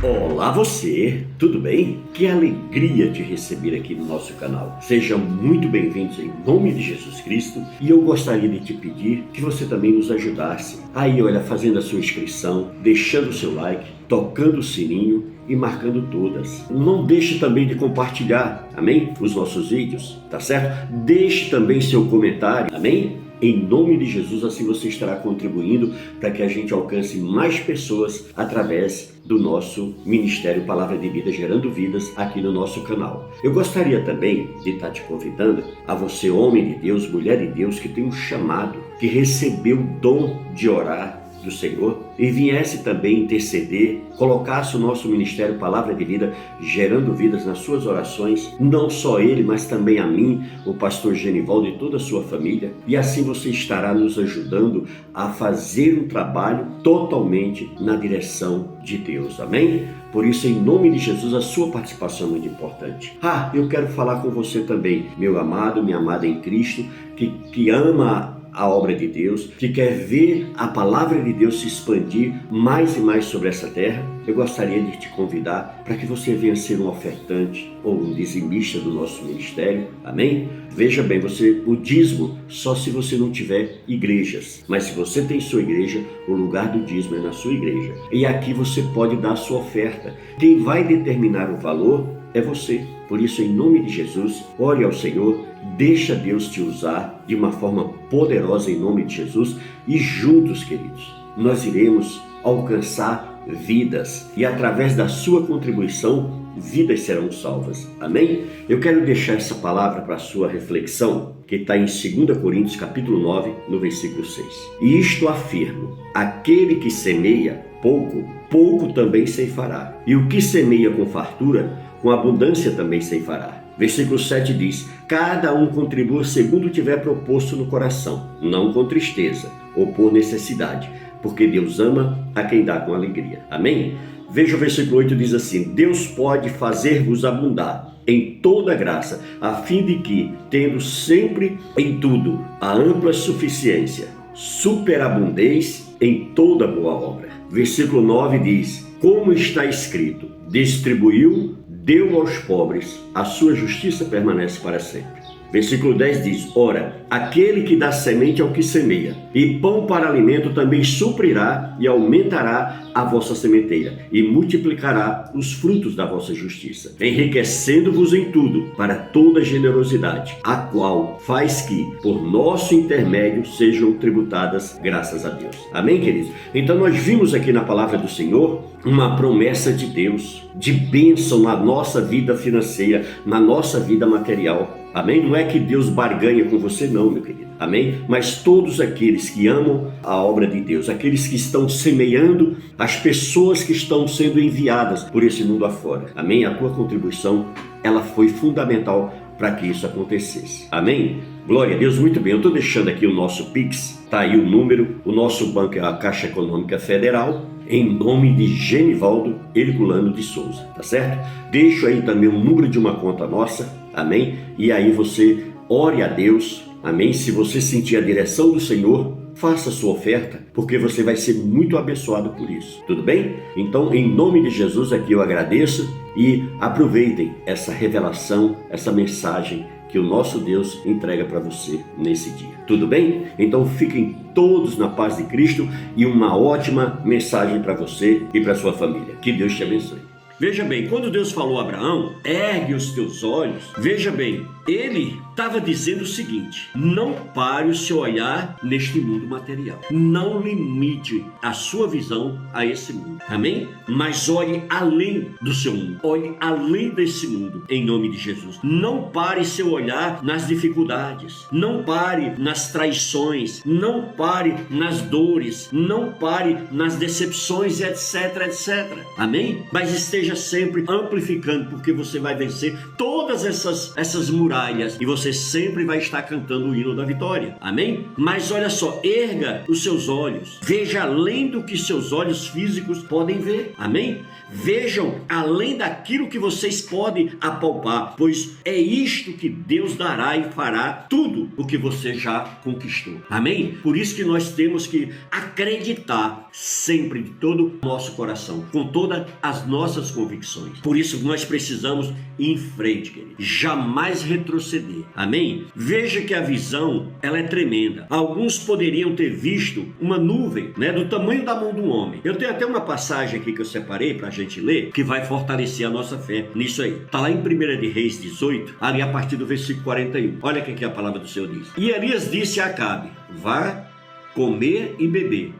Olá você, tudo bem? Que alegria te receber aqui no nosso canal. Sejam muito bem-vindos em nome de Jesus Cristo e eu gostaria de te pedir que você também nos ajudasse. Aí, olha, fazendo a sua inscrição, deixando o seu like, tocando o sininho e marcando todas. Não deixe também de compartilhar, amém? Os nossos vídeos, tá certo? Deixe também seu comentário, amém? Em nome de Jesus, assim você estará contribuindo para que a gente alcance mais pessoas através do nosso Ministério Palavra de Vida, gerando vidas aqui no nosso canal. Eu gostaria também de estar te convidando a você, homem de Deus, mulher de Deus, que tem um chamado, que recebeu o dom de orar do Senhor e viesse também interceder, colocasse o nosso Ministério Palavra de Vida, gerando vidas nas suas orações, não só ele, mas também a mim, o pastor Genivaldo e toda a sua família, e assim você estará nos ajudando a fazer um trabalho totalmente na direção de Deus, amém? Por isso, em nome de Jesus, a sua participação é muito importante. Eu quero falar com você também, meu amado, minha amada em Cristo, que ama a obra de Deus, que quer ver a palavra de Deus se expandir mais e mais sobre essa terra. Eu gostaria de te convidar para que você venha ser um ofertante ou um dizimista do nosso ministério, amém? Veja bem, o dízimo só se você não tiver igrejas, mas se você tem sua igreja, o lugar do dízimo é na sua igreja. E aqui você pode dar a sua oferta. Quem vai determinar o valor é você. Por isso, em nome de Jesus, ore ao Senhor, deixa Deus te usar de uma forma poderosa em nome de Jesus e juntos, queridos, nós iremos alcançar vidas e através da sua contribuição, vidas serão salvas. Amém? Eu quero deixar essa palavra para a sua reflexão, que está em 2 Coríntios capítulo 9, no versículo 6. E isto afirmo, aquele que semeia pouco, pouco também ceifará. E o que semeia com fartura, com abundância também ceifará. Versículo 7 diz, cada um contribua segundo tiver proposto no coração, não com tristeza ou por necessidade, porque Deus ama a quem dá com alegria. Amém? Veja o versículo 8, diz assim, Deus pode fazer-vos abundar em toda graça, a fim de que, tendo sempre em tudo a ampla suficiência, superabundeis em toda boa obra. Versículo 9 diz, como está escrito, distribuiu, deu aos pobres, a sua justiça permanece para sempre. Versículo 10 diz, ora, aquele que dá semente ao que semeia, e pão para alimento também suprirá e aumentará a vossa sementeira, e multiplicará os frutos da vossa justiça, enriquecendo-vos em tudo, para toda generosidade, a qual faz que, por nosso intermédio, sejam tributadas graças a Deus. Amém, queridos? Então nós vimos aqui na palavra do Senhor uma promessa de Deus, de bênção na nossa vida financeira, na nossa vida material. Amém? Não é que Deus barganha com você não, meu querido. Amém? Mas todos aqueles que amam a obra de Deus, aqueles que estão semeando as pessoas que estão sendo enviadas por esse mundo afora. Amém? A tua contribuição, ela foi fundamental para que isso acontecesse. Amém? Glória a Deus, muito bem. Eu estou deixando aqui o nosso Pix, está aí o número, o nosso banco é a Caixa Econômica Federal, em nome de Genivaldo Herculano de Souza, tá certo? Deixo aí também o número de uma conta nossa, amém? E aí você ore a Deus, amém? Se você sentir a direção do Senhor, faça a sua oferta, porque você vai ser muito abençoado por isso, tudo bem? Então, em nome de Jesus, aqui eu agradeço e aproveitem essa revelação, essa mensagem que o nosso Deus entrega para você nesse dia. Tudo bem? Então fiquem todos na paz de Cristo e uma ótima mensagem para você e para sua família. Que Deus te abençoe. Veja bem, quando Deus falou a Abraão, ergue os teus olhos, veja bem, ele estava dizendo o seguinte, não pare o seu olhar neste mundo material, não limite a sua visão a esse mundo, amém? Mas olhe além do seu mundo, olhe além desse mundo, em nome de Jesus. Não pare seu olhar nas dificuldades, não pare nas traições, não pare nas dores, não pare nas decepções, etc, etc, amém? Mas esteja sempre amplificando, porque você vai vencer todas essas muralhas e você você sempre vai estar cantando o hino da vitória. Amém? Mas olha só, erga os seus olhos, veja além do que seus olhos físicos podem ver. Amém? Vejam além daquilo que vocês podem apalpar, pois é isto que Deus dará e fará tudo o que você já conquistou. Amém? Por isso que nós temos que acreditar sempre de todo o nosso coração, com todas as nossas convicções. Por isso nós precisamos ir em frente, querido. Jamais retroceder. Amém? Veja que a visão, ela é tremenda. Alguns poderiam ter visto uma nuvem, do tamanho da mão de um homem. Eu tenho até uma passagem aqui que eu separei para a gente ler, que vai fortalecer a nossa fé nisso aí. Está lá em 1 de Reis 18, ali a partir do versículo 41. Olha o que a palavra do Senhor diz. E Elias disse a Acabe: vá comer e beber,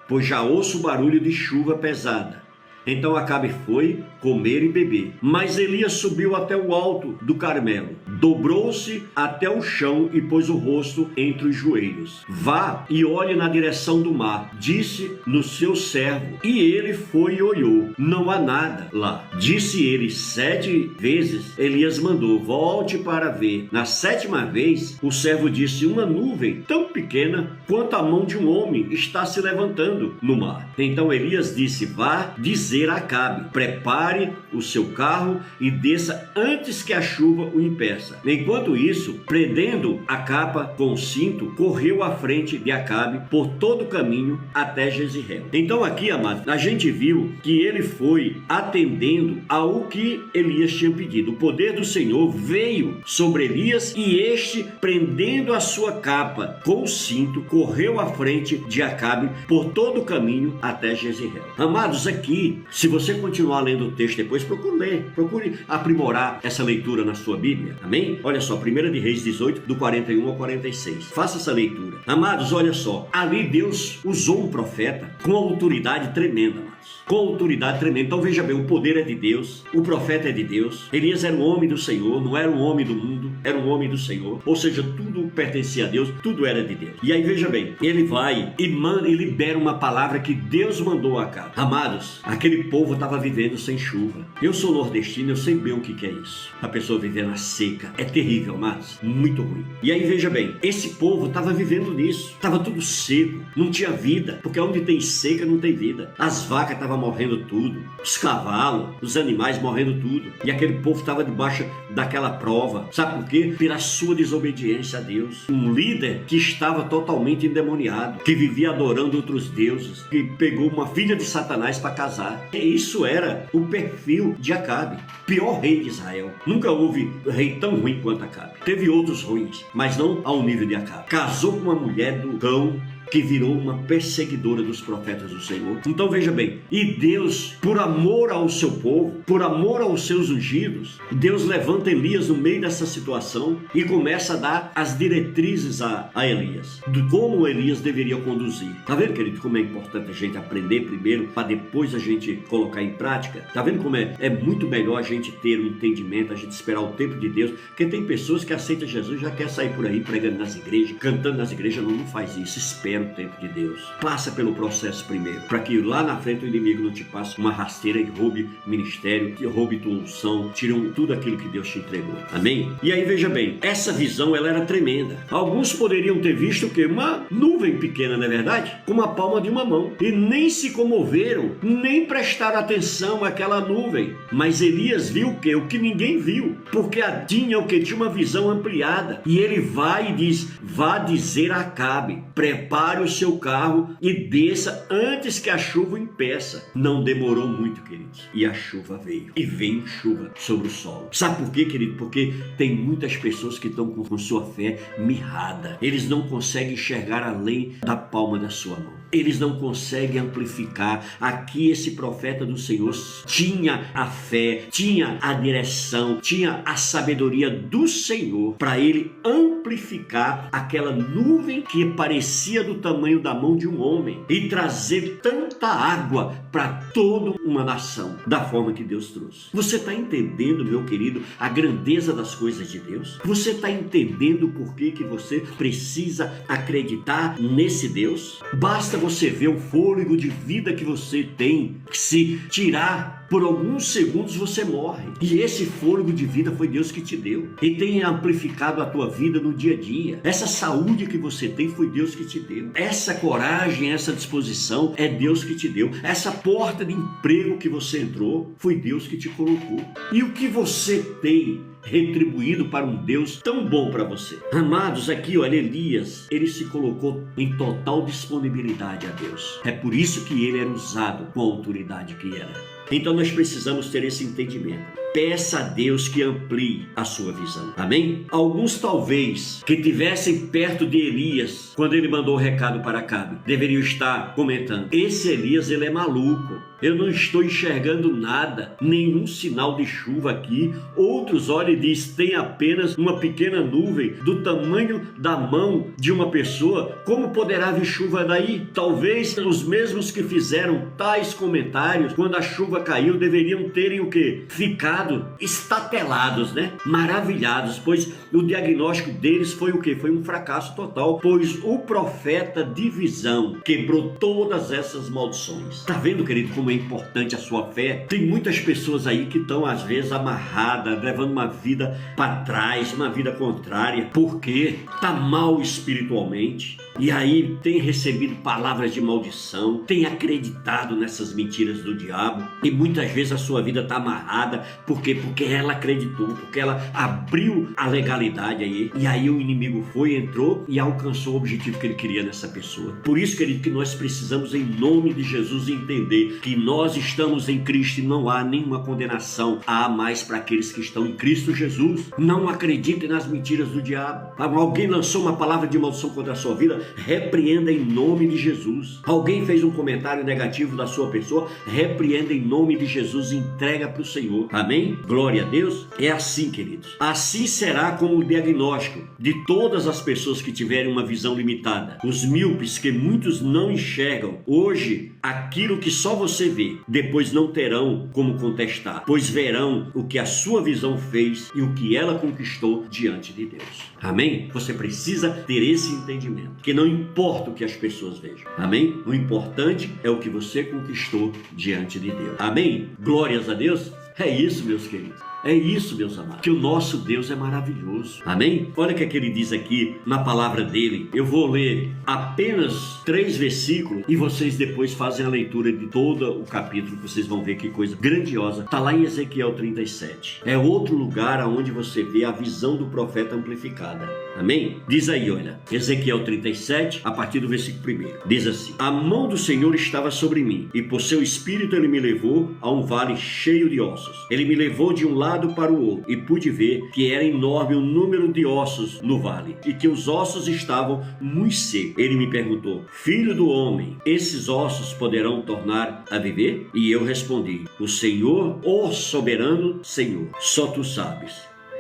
pois já ouço o barulho de chuva pesada. Então Acabe foi comer e beber. Mas Elias subiu até o alto do Carmelo, dobrou-se até o chão e pôs o rosto entre os joelhos. Vá e olhe na direção do mar, disse no seu servo. E ele foi e olhou. Não há nada lá. Disse ele 7 vezes. Elias mandou: volte para ver. Na 7ª vez, o servo disse: uma nuvem tão pequena quanto a mão de um homem está se levantando no mar. Então Elias disse: vá dizer a Acabe: prepare o seu carro e desça antes que a chuva o impeça. Enquanto isso, prendendo a capa com o cinto, correu à frente de Acabe por todo o caminho até Jezreel. Então aqui, amados, a gente viu que ele foi atendendo ao que Elias tinha pedido. O poder do Senhor veio sobre Elias e este, prendendo a sua capa com o cinto, correu à frente de Acabe por todo o caminho até Jezreel. Amados, aqui, se você continuar lendo o texto depois, procure ler, procure aprimorar essa leitura na sua Bíblia. Amém? Olha só, 1 de Reis 18, do 41 ao 46. Faça essa leitura. Amados, olha só, ali Deus usou um profeta com autoridade tremenda, amados. Com autoridade tremenda. Então veja bem, o poder é de Deus, o profeta é de Deus. Elias era um homem do Senhor, não era um homem do mundo, era um homem do Senhor. Ou seja, tudo pertencia a Deus, tudo era de Deus. E aí veja bem, ele vai e manda e libera uma palavra que Deus mandou a Acabe. Amados, aquele povo estava vivendo sem chuva. Eu sou nordestino, eu sei bem o que é isso. A pessoa viver na seca é terrível, amados, muito ruim. E aí veja bem, esse povo estava vivendo nisso, estava tudo seco, não tinha vida, porque onde tem seca não tem vida. As vacas estavam morrendo tudo, os cavalos, os animais morrendo tudo, e aquele povo estava debaixo daquela prova. Sabe por quê? Pela sua desobediência a Deus. Um líder que estava totalmente endemoniado, que vivia adorando outros deuses, que pegou uma filha de Satanás para casar. E isso era o perfil de Acabe, pior rei de Israel. Nunca houve rei tão ruim quanto Acabe. Teve outros ruins, mas não ao nível de Acabe. Casou com uma mulher do cão, que virou uma perseguidora dos profetas do Senhor. Então veja bem, e Deus, por amor ao seu povo, por amor aos seus ungidos, Deus levanta Elias no meio dessa situação e começa a dar as diretrizes a Elias, de como Elias deveria conduzir. Tá vendo, querido, como é importante a gente aprender primeiro, para depois a gente colocar em prática? Tá vendo como é muito melhor a gente ter um entendimento, a gente esperar o tempo de Deus, porque tem pessoas que aceitam Jesus e já quer sair por aí pregando nas igrejas, cantando nas igrejas. Não faz isso, espera o tempo de Deus. Passa pelo processo primeiro, para que lá na frente o inimigo não te passe uma rasteira e roube ministério, e roube tua unção, tire tudo aquilo que Deus te entregou. Amém? E aí veja bem, essa visão ela era tremenda. Alguns poderiam ter visto o quê? Uma nuvem pequena, não é verdade? Com a palma de uma mão. E nem se comoveram, nem prestaram atenção àquela nuvem. Mas Elias viu o quê? O que ninguém viu. Porque tinha o quê? Tinha uma visão ampliada. E ele vai e diz: vá dizer a Acabe, prepare o seu carro e desça antes que a chuva impeça. Não demorou muito, queridos, e a chuva veio. E veio chuva sobre o solo. Sabe por quê, querido? Porque tem muitas pessoas que estão com sua fé mirrada. Eles não conseguem enxergar além da palma da sua mão. Eles não conseguem amplificar. Aqui esse profeta do Senhor tinha a fé, tinha a direção, tinha a sabedoria do Senhor para ele amplificar aquela nuvem que parecia do tamanho da mão de um homem e trazer tanta água para toda uma nação da forma que Deus trouxe. Você está entendendo, meu querido, a grandeza das coisas de Deus? Você está entendendo por que você precisa acreditar nesse Deus? Basta você ver o fôlego de vida que você tem. Se tirar por alguns segundos você morre. E esse fôlego de vida foi Deus que te deu. E tem amplificado a tua vida no dia a dia. Essa saúde que você tem foi Deus que te deu. Essa coragem, essa disposição é Deus que te deu. Essa porta de emprego que você entrou foi Deus que te colocou. E o que você tem retribuído para um Deus tão bom para você? Amados, aqui olha, Elias, ele se colocou em total disponibilidade a Deus. É por isso que ele era usado com a autoridade que era. Então nós precisamos ter esse entendimento. Peça a Deus que amplie a sua visão. Amém? Alguns talvez que estivessem perto de Elias quando ele mandou o recado para Acabe deveriam estar comentando: esse Elias, ele é maluco. Eu não estou enxergando nada, nenhum sinal de chuva aqui. Outros olham e dizem: tem apenas uma pequena nuvem do tamanho da mão de uma pessoa. Como poderá vir chuva daí? Talvez os mesmos que fizeram tais comentários quando a chuva caiu deveriam terem o quê? Ficado estatelados, né? Maravilhados, pois o diagnóstico deles foi o quê? Foi um fracasso total, pois o profeta de visão quebrou todas essas maldições. Tá vendo, querido, como é importante a sua fé? Tem muitas pessoas aí que estão às vezes amarradas, levando uma vida para trás, uma vida contrária, porque tá mal espiritualmente, e aí tem recebido palavras de maldição, tem acreditado nessas mentiras do diabo, e muitas vezes a sua vida tá amarrada. Por quê? Porque ela acreditou, porque ela abriu a legalidade aí, e aí o inimigo entrou e alcançou o objetivo que ele queria nessa pessoa. Por isso, querido, que nós precisamos, em nome de Jesus, entender que nós estamos em Cristo e não há nenhuma condenação. Há mais para aqueles que estão em Cristo Jesus. Não acreditem nas mentiras do diabo. Alguém lançou uma palavra de maldição contra a sua vida, repreenda em nome de Jesus. Alguém fez um comentário negativo da sua pessoa, repreenda em nome de Jesus e entrega para o Senhor. Amém? Glória a Deus. É assim, queridos. Assim será como o diagnóstico de todas as pessoas que tiverem uma visão limitada. Os míopes, que muitos não enxergam hoje aquilo que só você vê, depois não terão como contestar, pois verão o que a sua visão fez e o que ela conquistou diante de Deus. Amém? Você precisa ter esse entendimento, que não importa o que as pessoas vejam. Amém? O importante é o que você conquistou diante de Deus. Amém? Glórias a Deus. É isso, meus queridos. É isso, meus amados, que o nosso Deus é maravilhoso. Amém? Olha o que ele diz aqui na palavra dele. Eu vou ler apenas 3 versículos e vocês depois fazem a leitura de todo o capítulo, que vocês vão ver que coisa grandiosa. Está lá em Ezequiel 37. É outro lugar onde você vê a visão do profeta amplificada. Amém? Diz aí, olha, Ezequiel 37, a partir do versículo 1. Diz assim: a mão do Senhor estava sobre mim, e por seu espírito ele me levou a um vale cheio de ossos. Ele me levou de um lado para o outro, e pude ver que era enorme o número de ossos no vale, e que os ossos estavam muito secos. Ele me perguntou: filho do homem, esses ossos poderão tornar a viver? E eu respondi: o Senhor, o soberano Senhor, só tu sabes.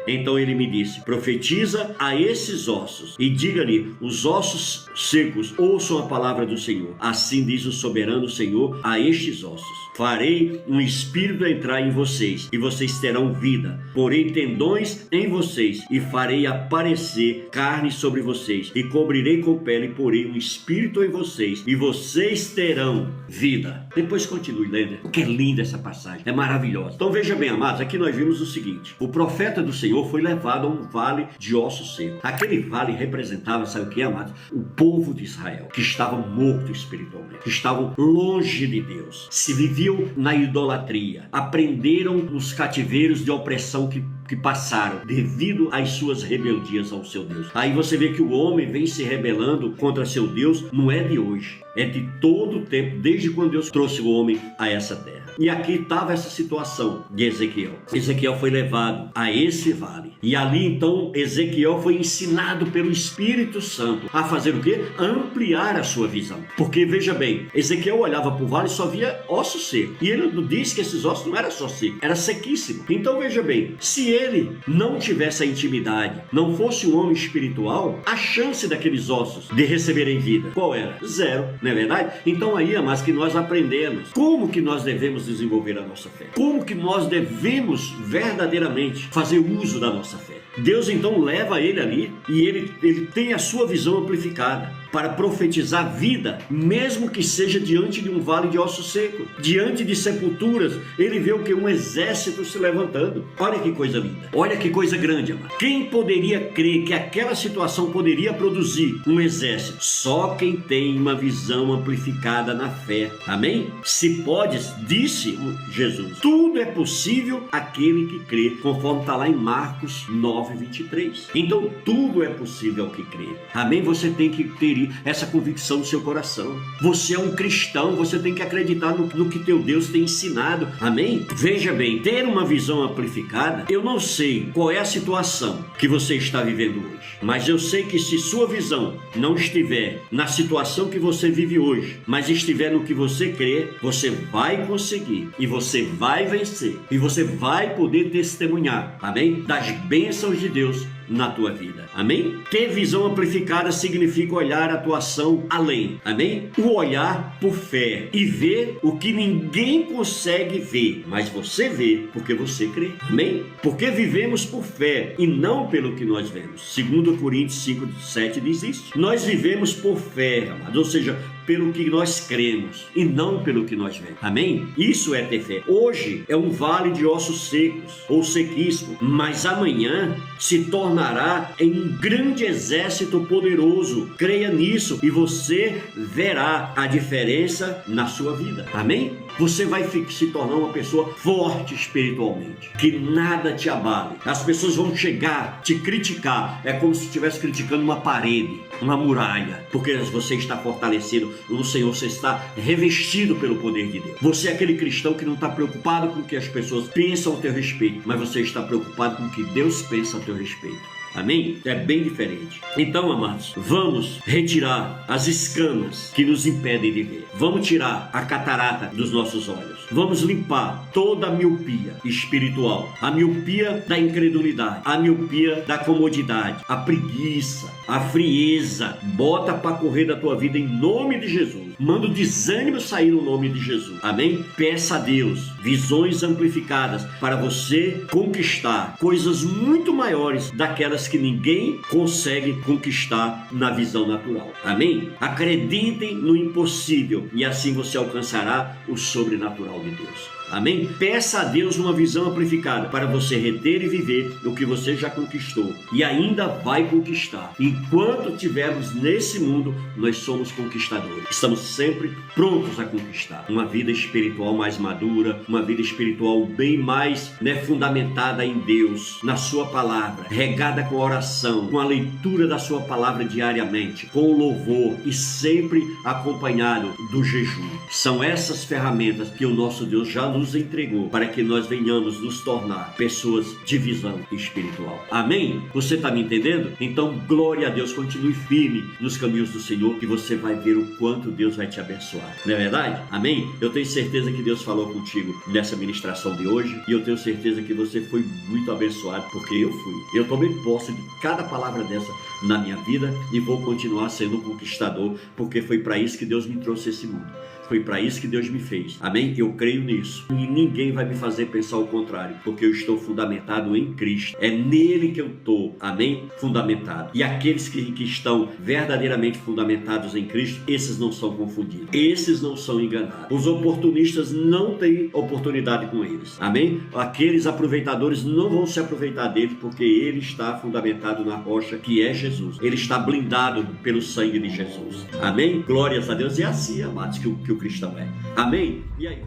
Então ele me disse: profetiza a esses ossos e diga-lhe: os ossos secos ouçam a palavra do Senhor. Assim diz o soberano Senhor a estes ossos: farei um espírito entrar em vocês e vocês terão vida. Porei tendões em vocês e farei aparecer carne sobre vocês e cobrirei com pele. Porei um espírito em vocês e vocês terão vida. Depois continue lendo, porque é linda essa passagem, é maravilhosa. Então veja bem, amados, aqui nós vimos o seguinte: o profeta do Senhor foi levado a um vale de ossos secos. Aquele vale representava, sabe o que, amados? O povo de Israel, que estava morto espiritualmente, que estavam longe de Deus, se viviam na idolatria, aprenderam nos cativeiros de opressão que passaram devido às suas rebeldias ao seu Deus. Aí você vê que o homem vem se rebelando contra seu Deus, não é de hoje, é de todo o tempo, desde quando Deus trouxe o homem a essa terra. E aqui estava essa situação de Ezequiel. Ezequiel foi levado a esse vale. E ali então Ezequiel foi ensinado pelo Espírito Santo a fazer o quê? Ampliar a sua visão. Porque veja bem, Ezequiel olhava para o vale e só via osso seco. E ele disse que esses ossos não eram só secos, era sequíssimo. Então veja bem, se ele não tivesse a intimidade, não fosse um homem espiritual, a chance daqueles ossos de receberem vida, qual era? Zero, não é verdade? Então aí, amados, que nós aprendemos como que nós devemos desenvolver a nossa fé, como que nós devemos verdadeiramente fazer uso da nossa fé. Deus então leva ele ali e ele tem a sua visão amplificada. para profetizar vida, mesmo que seja diante de um vale de ossos secos, diante de sepulturas. Ele vê o que? Um exército se levantando. Olha que coisa linda, olha que coisa grande, amado. Quem poderia crer que aquela situação poderia produzir um exército? Só quem tem uma visão amplificada na fé. Amém? Se podes, disse Jesus, tudo é possível àquele que crê, conforme está lá em Marcos 9:23. Então tudo é possível ao que crê. Amém? Você tem que ter essa convicção no seu coração. Você é um cristão, você tem que acreditar no que teu Deus tem ensinado. Amém? Veja bem, ter uma visão amplificada, eu não sei qual é a situação que você está vivendo hoje, mas eu sei que se sua visão não estiver na situação que você vive hoje, mas estiver no que você crê, você vai conseguir e você vai vencer e você vai poder testemunhar, amém? Das bênçãos de Deus na tua vida, amém? Ter visão amplificada significa olhar a tua ação além, amém? O olhar por fé e ver o que ninguém consegue ver, mas você vê porque você crê, amém? Porque vivemos por fé e não pelo que nós vemos. 2 Coríntios 5:7 diz isso. Nós vivemos por fé, amado, ou seja, pelo que nós cremos e não pelo que nós vemos, amém? Isso é ter fé. Hoje é um vale de ossos secos ou sequíssimo, mas amanhã se tornará em um grande exército poderoso. Creia nisso e você verá a diferença na sua vida, amém? Você vai se tornar uma pessoa forte espiritualmente, que nada te abale. As pessoas vão chegar, te criticar, é como se estivesse criticando uma parede, uma muralha, porque você está fortalecido no Senhor, você está revestido pelo poder de Deus. Você é aquele cristão que não está preocupado com o que as pessoas pensam a teu respeito, mas você está preocupado com o que Deus pensa a teu respeito. Amém? É bem diferente. Então, amados, vamos retirar as escamas que nos impedem de ver. Vamos tirar a catarata dos nossos olhos. Vamos limpar toda a miopia espiritual, a miopia da incredulidade, a miopia da comodidade, a preguiça, a frieza. Bota para correr da tua vida em nome de Jesus. Manda o desânimo sair no nome de Jesus. Amém? Peça a Deus visões amplificadas para você conquistar coisas muito maiores daquelas que ninguém consegue conquistar na visão natural. Amém? Acreditem no impossível e assim você alcançará o sobrenatural de Deus. Amém? Peça a Deus uma visão amplificada para você reter e viver o que você já conquistou e ainda vai conquistar. Enquanto estivermos nesse mundo, nós somos conquistadores. Estamos sempre prontos a conquistar uma vida espiritual mais madura, uma vida espiritual bem mais fundamentada em Deus, na sua palavra, regada com a oração, com a leitura da sua palavra diariamente, com o louvor e sempre acompanhado do jejum. São essas ferramentas que o nosso Deus já nos entregou para que nós venhamos nos tornar pessoas de visão espiritual. Amém? Você está me entendendo? Então, glória a Deus, continue firme nos caminhos do Senhor, que você vai ver o quanto Deus vai te abençoar. Não é verdade? Amém? Eu tenho certeza que Deus falou contigo nessa ministração de hoje e eu tenho certeza que você foi muito abençoado, porque eu fui. Eu tomei posse de cada palavra dessa na minha vida e vou continuar sendo um conquistador, porque foi para isso que Deus me trouxe esse mundo. Foi para isso que Deus me fez. Amém? Eu creio nisso. E ninguém vai me fazer pensar o contrário, porque eu estou fundamentado em Cristo. É nele que eu estou, amém? Fundamentado. E aqueles que estão verdadeiramente fundamentados em Cristo, esses não são confundidos. Esses não são enganados. Os oportunistas não têm oportunidade com eles. Amém? Aqueles aproveitadores não vão se aproveitar deles, porque ele está fundamentado na rocha que é Jesus. Ele está blindado pelo sangue de Jesus. Amém? Glórias a Deus. E assim, amados, que o cristão é. Amém? E aí?